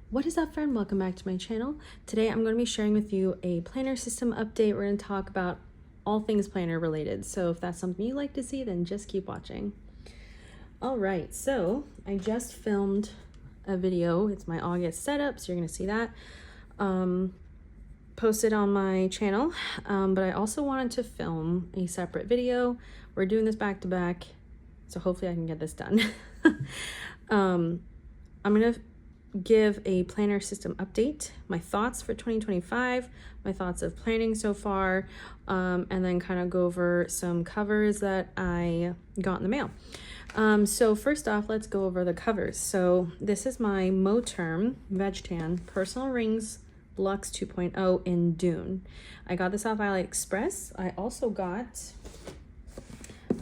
What is up, friend? Welcome back to my channel. Today I'm going to be sharing with you a planner system update. We're going to talk about all things planner related. So if that's something you like to see, then just keep watching. All right, so I just filmed a video. It's my August setup, so you're going to see that posted on my channel. But I also wanted to film a separate video. We're doing this back to back, so hopefully I can get this done. I'm going to give a planner system update, my thoughts for 2025, my thoughts of planning so far, and then kind of go over some covers that I got in the mail. So first off, let's go over the covers. So this is my Moterm Veg Tan Personal Rings Luxe 2.0 in Dune. I got this off AliExpress. I also got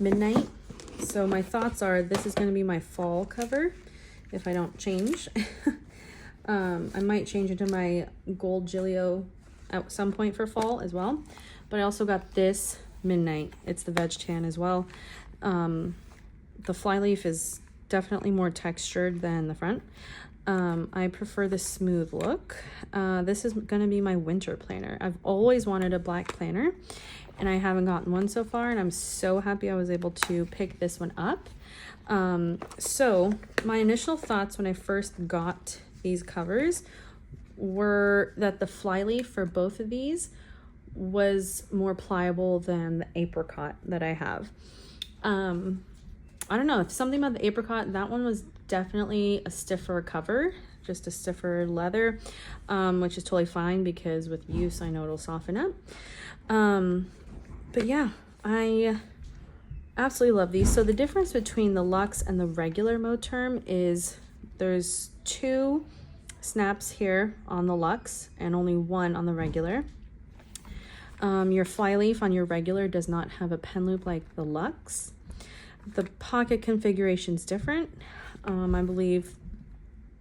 Midnight. So my thoughts are, this is going to be my fall cover if I don't change. I might change into my gold Gilio at some point for fall as well. But I also got this Midnight. It's the Veg Tan as well. The flyleaf is definitely more textured than the front. I prefer the smooth look. This is going to be my winter planner. I've always wanted a black planner, and I haven't gotten one so far, and I'm so happy I was able to pick this one up. So my initial thoughts when I first got these covers were that the flyleaf for both of these was more pliable than the apricot that I have. I don't know, something about the apricot, that one was definitely a stiffer cover, just a stiffer leather, which is totally fine because with use I know it'll soften up. But yeah, I absolutely love these. So the difference between the Luxe and the regular Moterm is there's 2 snaps here on the Luxe and only 1 on the regular. Your flyleaf on your regular does not have a pen loop like the Luxe. The pocket configuration is different. I believe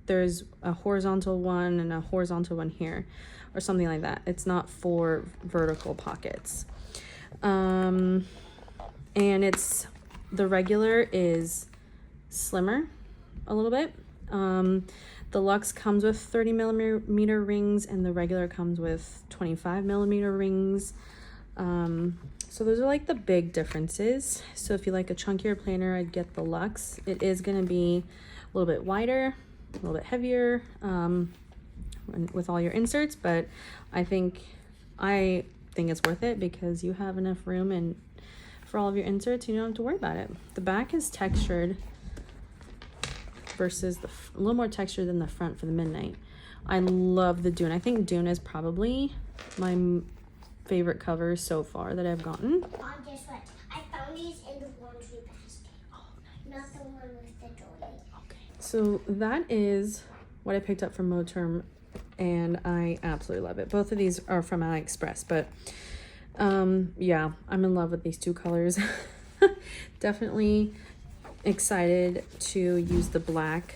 there's a horizontal one and a horizontal one here or something like that. It's not for vertical pockets. And it's, the regular is slimmer a little bit. The Luxe comes with 30 millimeter rings and the regular comes with 25 millimeter rings. So those are like the big differences. So if you like a chunkier planner, I'd get the Luxe. It is going to be a little bit wider, a little bit heavier with all your inserts, but I think it's worth it because you have enough room and for all of your inserts, you don't have to worry about it. The back is textured versus a little more textured than the front for the Midnight. I love the Dune. I think Dune is probably my favorite covers so far that I've gotten. Mom, guess what? I found these in the laundry basket. Oh, nice. Not the one with the dolly. Okay. So that is what I picked up from Moterm, and I absolutely love it. Both of these are from AliExpress, but yeah, I'm in love with these 2 colors. Definitely excited to use the black.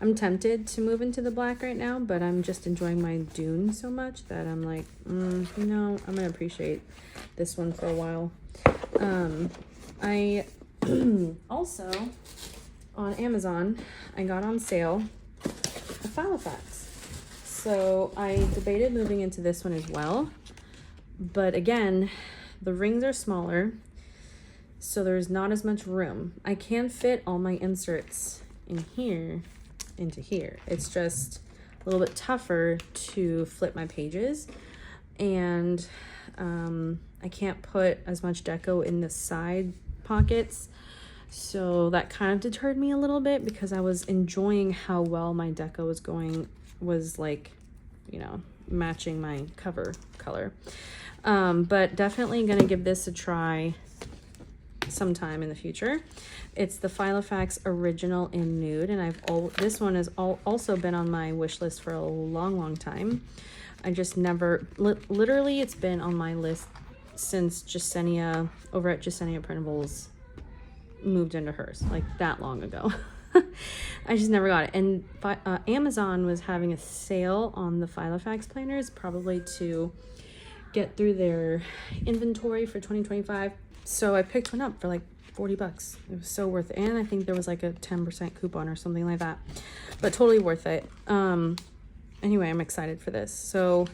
I'm tempted to move into the black right now, but I'm just enjoying my Dune so much that I'm like, I'm gonna appreciate this one for a while. I also, on Amazon, I got on sale a Filofax. So I debated moving into this one as well, but again, the rings are smaller, so there's not as much room. I can fit all my inserts in here into here. It's just a little bit tougher to flip my pages, and I can't put as much deco in the side pockets, so that kind of deterred me a little bit because I was enjoying how well my deco was like, you know, matching my cover color. But definitely gonna give this a try sometime in the future. It's the Filofax Original in Nude, and this one has also been on my wish list for a long time. I just never, literally it's been on my list since Jasenia, over at Jasenia Printables, moved into hers, like that long ago. I just never got it. And Amazon was having a sale on the Filofax planners, probably to get through their inventory for 2025. So I picked one up for like 40 bucks. It was so worth it. And I think there was like a 10% coupon or something like that, but totally worth it. anyway, I'm excited for this. So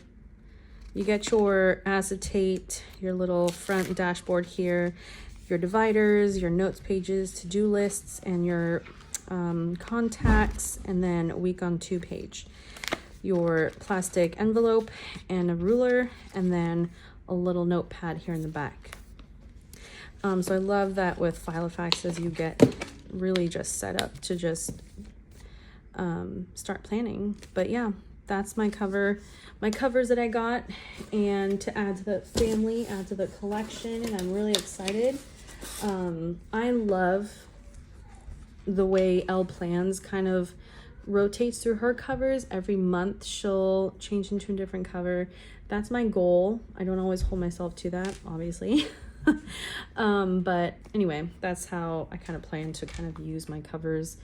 you get your acetate, your little front dashboard here, your dividers, your notes pages, to-do lists, and your contacts, and then a week on 2 page. Your plastic envelope and a ruler, and then a little notepad here in the back. So I love that with Filofaxes you get really just set up to just start planning. But yeah, that's my covers that I got, and to add to the family, add to the collection, and I'm really excited. I love the way Elle plans kind of rotates through her covers. Every month she'll change into a different cover. That's my goal. I don't always hold myself to that, obviously. But anyway, that's how I kind of plan to kind of use my covers.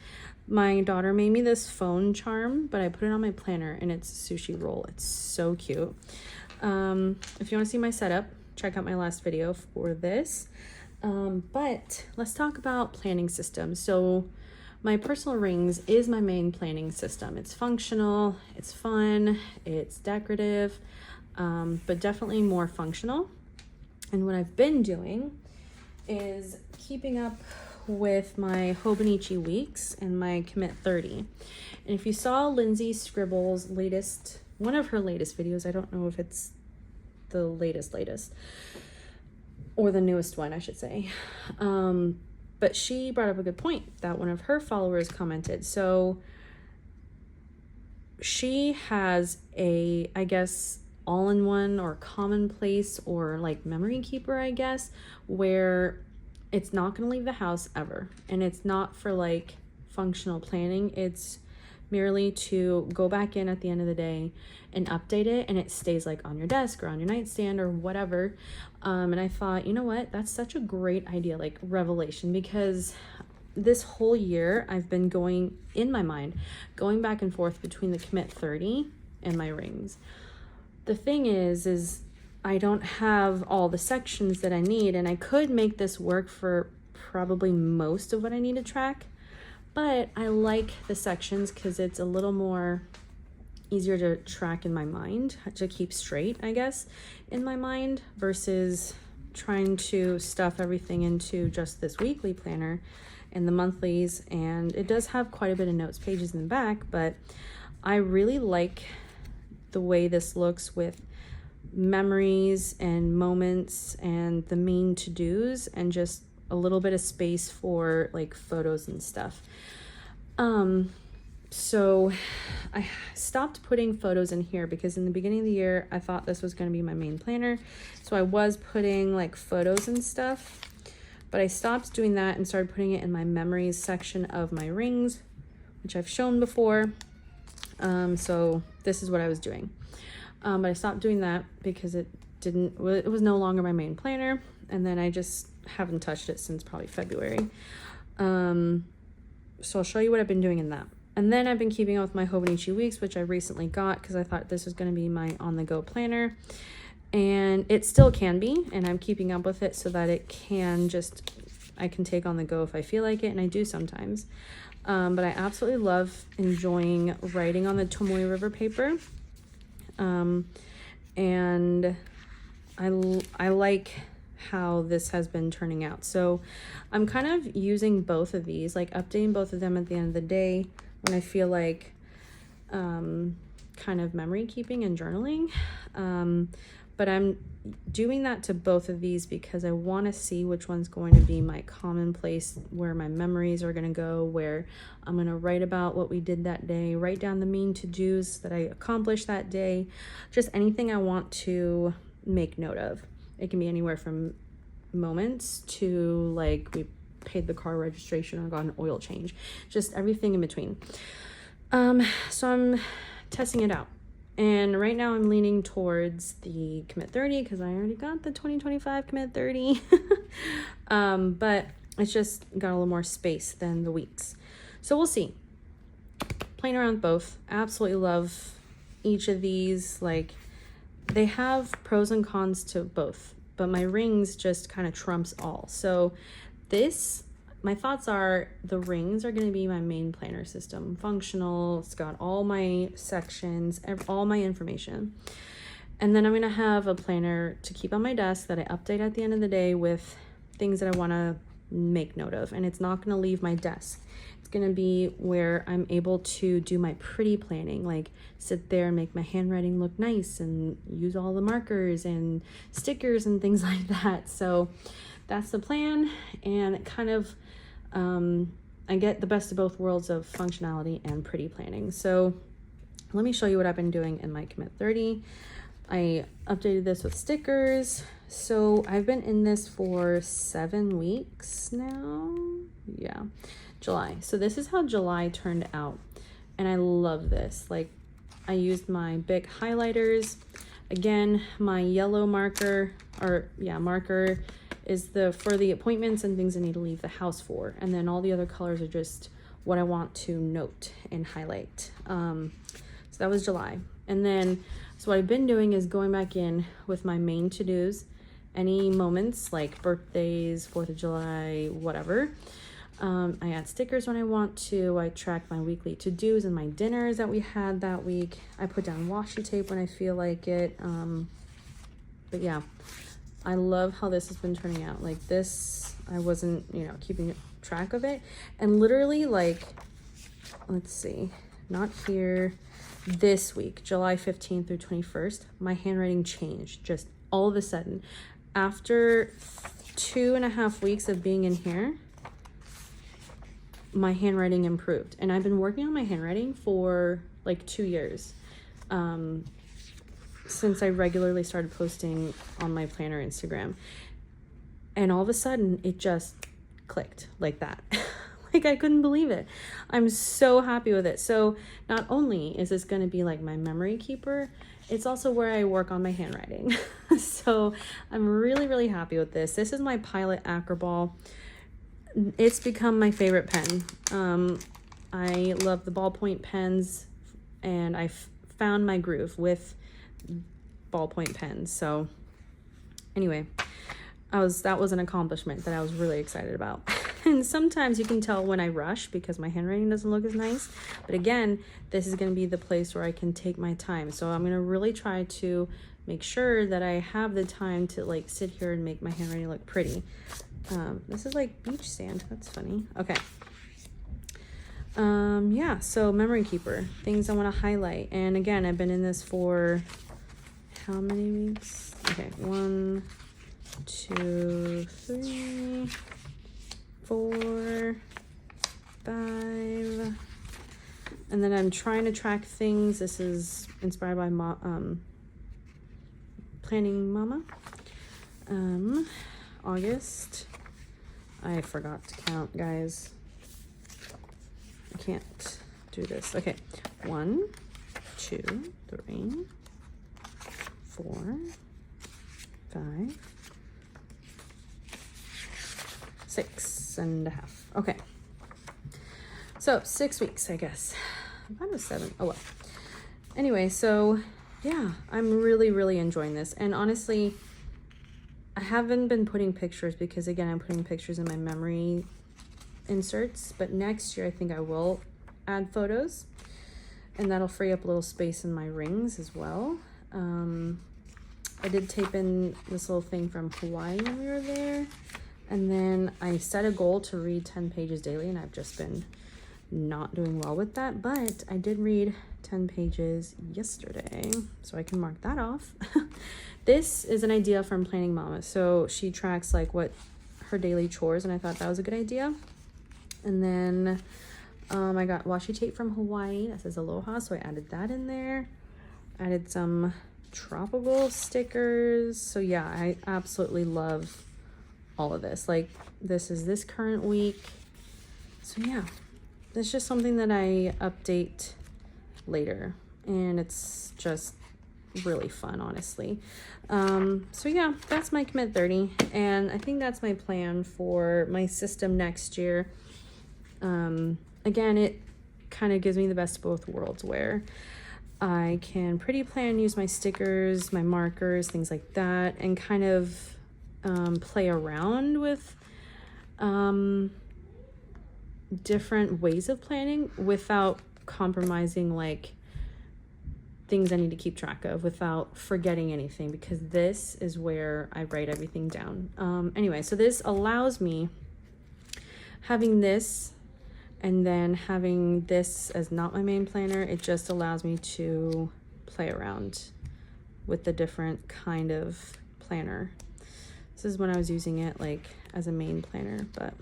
My daughter made me this phone charm, but I put it on my planner, and it's a sushi roll. It's so cute. If you want to see my setup, check out my last video for this. But let's talk about planning systems. So my personal rings is my main planning system. It's functional, it's fun, it's decorative, but definitely more functional. And what I've been doing is keeping up with my Hobonichi weeks and my Commit 30. And if you saw Lindsay Scribble's one of her latest videos, I don't know if it's the latest, or the newest one, I should say. But she brought up a good point that one of her followers commented. So she has a, I guess, all-in-one or commonplace or like memory keeper, I guess, where it's not going to leave the house ever. And it's not for like functional planning. It's merely to go back in at the end of the day and update it, and it stays like on your desk or on your nightstand or whatever. And I thought, you know what, that's such a great idea, like revelation, because this whole year I've been going back and forth between the Commit 30 and my rings. The thing is I don't have all the sections that I need, and I could make this work for probably most of what I need to track, but I like the sections because it's a little more easier to track in my mind, to keep straight, I guess, in my mind, versus trying to stuff everything into just this weekly planner and the monthlies. And it does have quite a bit of notes pages in the back, but I really like the way this looks with memories and moments and the main to-dos, and just a little bit of space for like photos and stuff. So I stopped putting photos in here because in the beginning of the year I thought this was going to be my main planner, so I was putting like photos and stuff, but I stopped doing that and started putting it in my memories section of my rings, which I've shown before. So this is what I was doing. But I stopped doing that because it was no longer my main planner, and then I just haven't touched it since probably February. So I'll show you what I've been doing in that. And then I've been keeping up with my Hobonichi weeks, which I recently got because I thought this was going to be my on-the-go planner, and it still can be, and I'm keeping up with it so that it can I can take on the go if I feel like it, and I do sometimes. But I absolutely love enjoying writing on the Tomoe River paper. And I like how this has been turning out. So I'm kind of using both of these, like updating both of them at the end of the day when I feel like kind of memory keeping and journaling. But I'm doing that to both of these because I want to see which one's going to be my common place, where my memories are going to go, where I'm going to write about what we did that day, write down the main to-dos that I accomplished that day, just anything I want to make note of. It can be anywhere from moments to like we paid the car registration or got an oil change, just everything in between. So I'm testing it out. And right now I'm leaning towards the Commit 30 because I already got the 2025 Commit 30. But it's just got a little more space than the weeks. So we'll see. Playing around with both. Absolutely love each of these. Like, they have pros and cons to both, but my rings just kind of trumps all. So this my thoughts are the rings are going to be my main planner system. Functional, it's got all my sections, all my information. And then I'm going to have a planner to keep on my desk that I update at the end of the day with things that I want to make note of. And it's not going to leave my desk. It's going to be where I'm able to do my pretty planning, like sit there and make my handwriting look nice and use all the markers and stickers and things like that. So that's the plan. And it kind of, I get the best of both worlds of functionality and pretty planning. So let me show you what I've been doing in my Commit 30. I updated this with stickers. So I've been in this for 7 weeks now. Yeah, July. So this is how July turned out. And I love this. Like, I used my big highlighters. Again, my yellow marker, marker is for the appointments and things I need to leave the house for. And then all the other colors are just what I want to note and highlight. So that was July. And then, so what I've been doing is going back in with my main to-dos, any moments like birthdays, 4th of July, whatever. I add stickers when I want to. I track my weekly to-dos and my dinners that we had that week. I put down washi tape when I feel like it. But yeah, I love how this has been turning out. Like this, I wasn't, keeping track of it. And literally, like, let's see, not here. This week, July 15th through 21st, my handwriting changed just all of a sudden. After 2.5 weeks of being in here, my handwriting improved. And I've been working on my handwriting for like 2 years. Since I regularly started posting on my planner Instagram. And all of a sudden, it just clicked like that. Like, I couldn't believe it. I'm so happy with it. So not only is this going to be like my memory keeper, it's also where I work on my handwriting. So I'm really, really happy with this. This is my Pilot Acroball. It's become my favorite pen. I love the ballpoint pens, and I found my groove with ballpoint pens. So anyway, that was an accomplishment that I was really excited about. And sometimes you can tell when I rush because my handwriting doesn't look as nice. But again, this is going to be the place where I can take my time. So I'm going to really try to make sure that I have the time to like sit here and make my handwriting look pretty. This is like beach sand. That's funny. Okay. Yeah, so memory keeper, things I want to highlight. And again, I've been in this for how many weeks? Okay, 1, 2, 3, 4, 5, and then I'm trying to track things. This is inspired by Planning Mama. August. I forgot to count, guys. I can't do this. Okay, 1, 2, 3, 4, 5, 6.5. Okay, so 6 weeks, I guess. I thought it was 7. Oh well. Anyway, so yeah, I'm really, really enjoying this. And honestly, I haven't been putting pictures because again, I'm putting pictures in my memory inserts, but next year I think I will add photos, and that'll free up a little space in my rings as well. I did tape in this little thing from Hawaii when we were there, and then I set a goal to read 10 pages daily, and I've just been not doing well with that, but I did read 10 pages yesterday, so I can mark that off. This is an idea from Planning Mama. So she tracks like what her daily chores, and I thought that was a good idea. And then I got washi tape from Hawaii that says aloha, so I added that in there. Added some tropical stickers. So yeah, I absolutely love all of this. Like, this is this current week. So yeah, it's just something that I update later, and it's just really fun, honestly. So yeah, that's my Commit 30, and I think that's my plan for my system next year. Again, it kind of gives me the best of both worlds, where I can pretty plan, use my stickers, my markers, things like that, and kind of play around with different ways of planning without compromising like things I need to keep track of, without forgetting anything, because this is where I write everything down. Anyway, so this allows me, having this and then having this as not my main planner, it just allows me to play around with the different kind of planner. This is when I was using it like as a main planner, but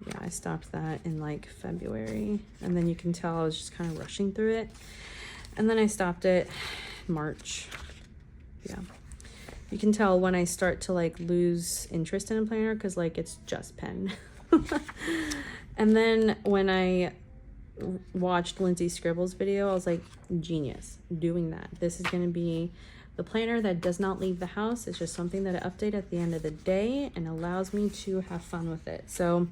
yeah, I stopped that in like February, and then you can tell I was just kind of rushing through it. And then I stopped it in March. Yeah. You can tell when I start to like lose interest in a planner, because like it's just pen. And then when I watched Lindsay Scribble's video, I was like, genius, doing that. This is going to be the planner that does not leave the house. It's just something that I update at the end of the day and allows me to have fun with it. So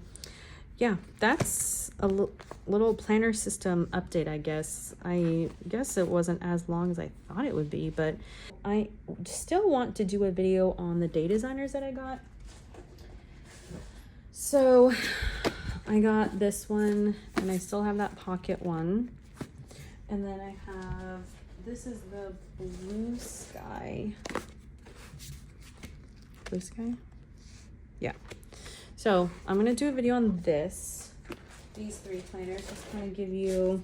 yeah, that's a little planner system update, I guess. I guess it wasn't as long as I thought it would be, but I still want to do a video on the day designers that I got. So I got this one, and I still have that pocket one. And then I have, this is the Blue Sky. Blue Sky? Yeah. So I'm going to do a video on these 3 planners, just kind of give you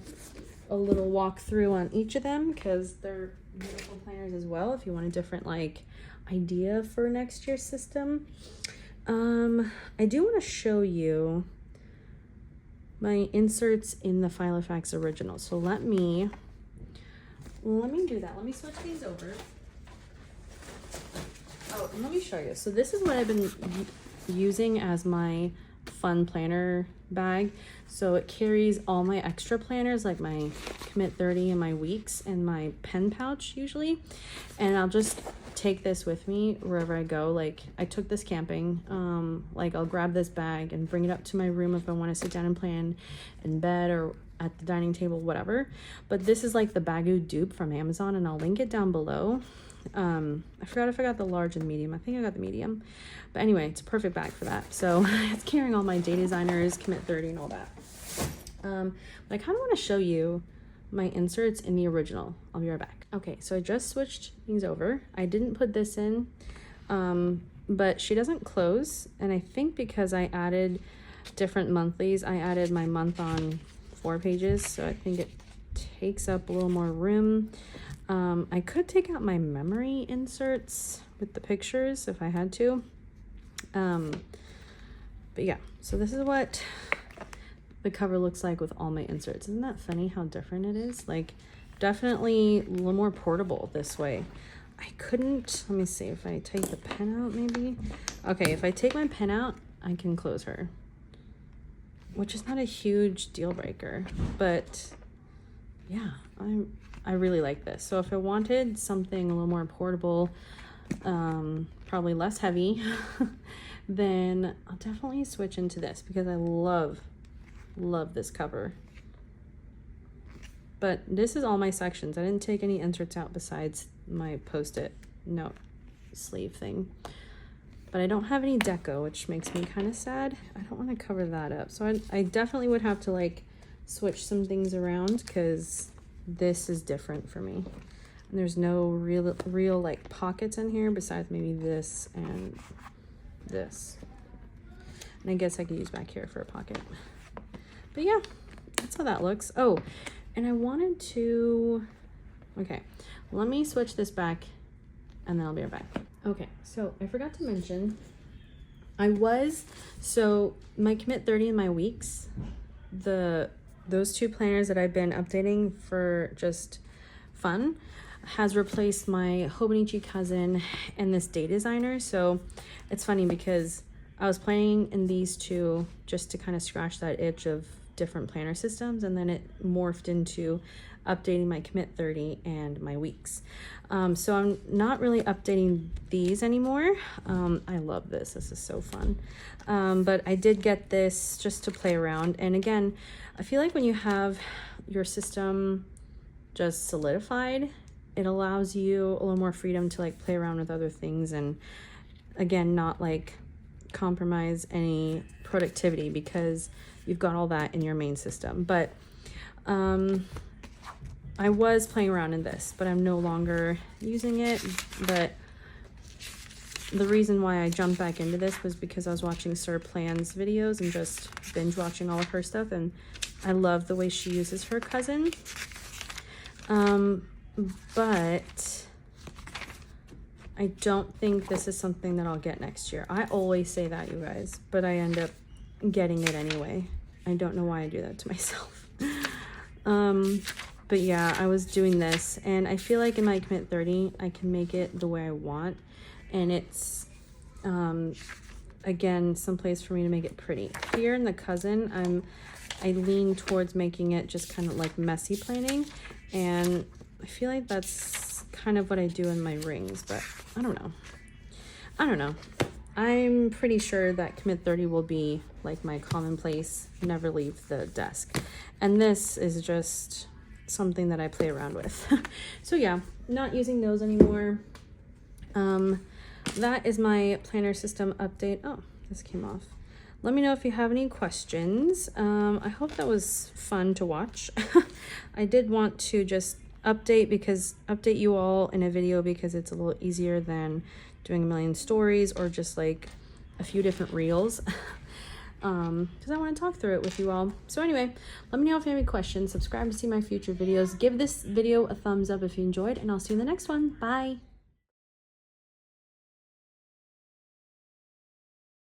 a little walkthrough on each of them, because they're beautiful planners as well if you want a different like idea for next year's system. I do want to show you my inserts in the Filofax original. So let me do that. Let me switch these over. Oh, and let me show you. So this is what I've been using as my fun planner bag. So it carries all my extra planners, like my Commit 30 and my weeks and my pen pouch usually. And I'll just take this with me wherever I go. Like I took this camping, like I'll grab this bag and bring it up to my room if I want to sit down and plan in bed or at the dining table, whatever. But this is like the Bagoo dupe from Amazon, and I'll link it down below. I forgot if I got the large and medium. I think I got the medium, but anyway, it's a perfect bag for that. So it's carrying all my day designers, Commit 30 and all that. But I kind of want to show you my inserts in the original. I'll be right back. Okay, so I just switched things over. I didn't put this in, but she doesn't close. And I think because I added different monthlies, I added my month on 4 pages. So I think it takes up a little more room. I could take out my memory inserts with the pictures if I had to. But yeah, so this is what the cover looks like with all my inserts. Isn't that funny how different it is? Like definitely a little more portable this way. I couldn't, let me see if I take the pen out maybe. Okay, if I take my pen out, I can close her, which is not a huge deal breaker, but yeah, I really like this. So if I wanted something a little more portable, probably less heavy, then I'll definitely switch into this, because I love this cover. But this is all my sections. I didn't take any inserts out besides my post-it note sleeve thing. But I don't have any deco, which makes me kind of sad. I don't want to cover that up. So I definitely would have to like switch some things around, because this is different for me. And there's no real like pockets in here besides maybe this and this. And I guess I could use back here for a pocket. But yeah, that's how that looks. Oh, and I wanted to, okay, let me switch this back and then I'll be right back. Okay, so I forgot to mention, so my Commit 30 and my weeks, those 2 planners that I've been updating for just fun has replaced my Hobonichi Cousin and this day designer. So it's funny because I was planning in these 2 just to kind of scratch that itch of different planner systems, and then it morphed into updating my Commit 30 and my weeks. So I'm not really updating these anymore. I love this. This is so fun. But I did get this just to play around. And again, I feel like when you have your system just solidified, it allows you a little more freedom to like play around with other things, and again, not like compromise any productivity because you've got all that in your main system. But I was playing around in this, but I'm no longer using it. But the reason why I jumped back into this was because I was watching Sir Plan's videos and just binge watching all of her stuff, and I love the way she uses her cousin. But I don't think this is something that I'll get next year. I always say that, you guys, but I end up getting it anyway. I don't know why I do that to myself. But yeah, I was doing this, and I feel like in my Commit 30, I can make it the way I want. And it's, again, someplace for me to make it pretty. Here in the cousin, I lean towards making it just kind of like messy planning. And I feel like that's kind of what I do in my rings, but I don't know. I'm pretty sure that Commit 30 will be like my commonplace, never leave the desk. And this is just something that I play around with. So yeah, not using those anymore. That is my planner system update. Oh, this came off. Let me know if you have any questions. I hope that was fun to watch. I did want to just update you all in a video because it's a little easier than doing a million stories or just like a few different reels. Because I want to talk through it with you all. So anyway, let me know if you have any questions. Subscribe to see my future videos. Give this video a thumbs up if you enjoyed, and I'll see you in the next one. Bye.